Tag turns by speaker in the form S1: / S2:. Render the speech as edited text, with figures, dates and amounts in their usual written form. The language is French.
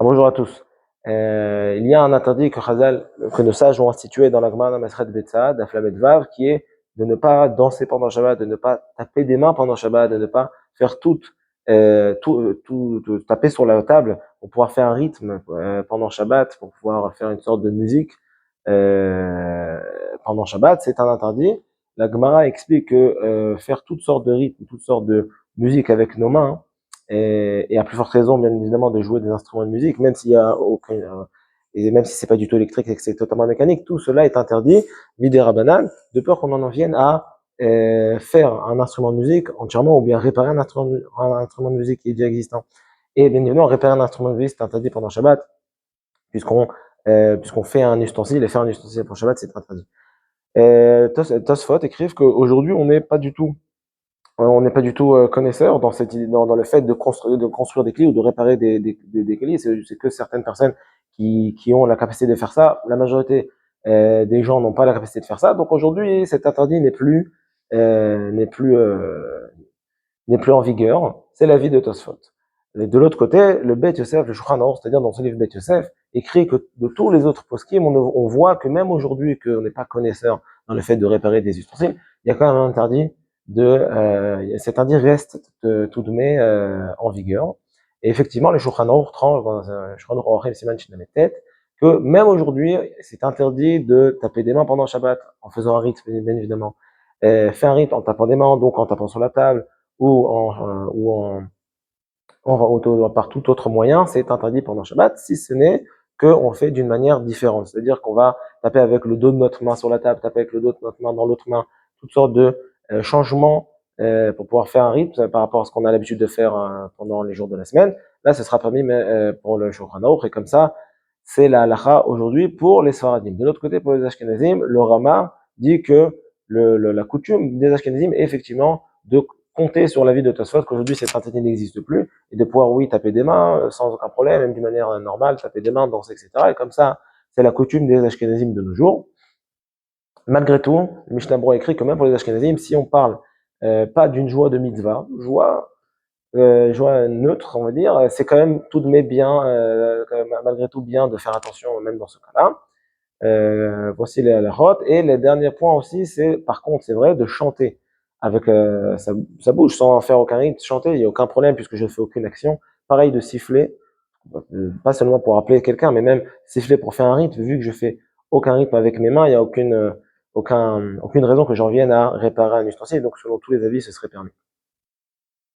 S1: Bonjour à tous. Il y a un interdit que nos sages ont institué dans la Gemara Masechet Betzad, Daf Lamed Vav, qui est de ne pas danser pendant Shabbat, de ne pas taper des mains pendant Shabbat, de ne pas faire taper sur la table pour pouvoir faire un rythme pendant Shabbat, pour pouvoir faire une sorte de musique euh, pendant Shabbat. C'est un interdit. La Gemara explique que faire toutes sortes de rythmes, toutes sortes de musique avec nos mains, et à plus forte raison, bien évidemment, de jouer des instruments de musique, même s'il y a aucun, et même si c'est pas du tout électrique et que c'est totalement mécanique, tout cela est interdit, midera banane, de peur qu'on en vienne à faire un instrument de musique entièrement ou bien réparer un instrument de musique qui est déjà existant. Et bien évidemment, réparer un instrument de musique, c'est interdit pendant Shabbat, puisqu'on fait un ustensile, et faire un ustensile pour Shabbat, c'est interdit. Tosfot écrivent qu'aujourd'hui, on n'est pas du tout connaisseur dans dans le fait de construire des clés ou de réparer des clés. C'est que certaines personnes qui ont la capacité de faire ça. La majorité des gens n'ont pas la capacité de faire ça. Donc aujourd'hui, cet interdit euh, n'est plus euh, n'est plus en vigueur. C'est l'avis de Tosfot. Et de l'autre côté, le Bet Yosef, le Shulchan Aruch, c'est-à-dire dans ce livre Bet Yosef, écrit que de tous les autres poskim, on voit que même aujourd'hui, qu'on n'est pas connaisseur dans le fait de réparer des ustensiles, il y a quand même un interdit cet interdit reste tout de même en vigueur. Et effectivement, le Shulchan Aruch tranche dans Shulchan Aruch Siman Shin tête que même aujourd'hui, c'est interdit de taper des mains pendant Shabbat en faisant un rite, bien évidemment. Faire un rite en tapant des mains, donc en tapant sur la table ou par tout autre moyen, c'est interdit pendant Shabbat, si ce n'est qu'on fait d'une manière différente. C'est-à-dire qu'on va taper avec le dos de notre main sur la table, taper avec le dos de notre main dans l'autre main, toutes sortes de changements pour pouvoir faire un rythme par rapport à ce qu'on a l'habitude de faire pendant les jours de la semaine. Là, ce sera permis pour le Shulchan Aruch, et comme ça, c'est la halacha aujourd'hui pour les Sfaradim. De l'autre côté, pour les Ashkenazim, le Rama dit que la coutume des Ashkenazim est effectivement de compter sur l'avis de Tosfot qu'aujourd'hui cette interdit n'existe plus et de pouvoir, oui, taper des mains sans aucun problème, même d'une manière normale, taper des mains, danser, etc. Et comme ça, c'est la coutume des Ashkenazim de nos jours. Malgré tout, le Mishnah Berurah écrit que même pour les Ashkenazim, si on parle pas d'une joie de mitzvah, joie neutre, on va dire, c'est quand même tout de même bien, quand même, malgré tout bien de faire attention même dans ce cas-là. Voici les halachot. Et le dernier point aussi, c'est, par contre, c'est vrai, de chanter avec sa bouche sans faire aucun rythme. Chanter, il n'y a aucun problème puisque je ne fais aucune action. Pareil de siffler, pas seulement pour appeler quelqu'un, mais même siffler pour faire un rythme, vu que je fais aucun rythme avec mes mains, il n'y a aucune raison que j'en vienne à réparer un ustensile. Donc, selon tous les avis, ce serait permis.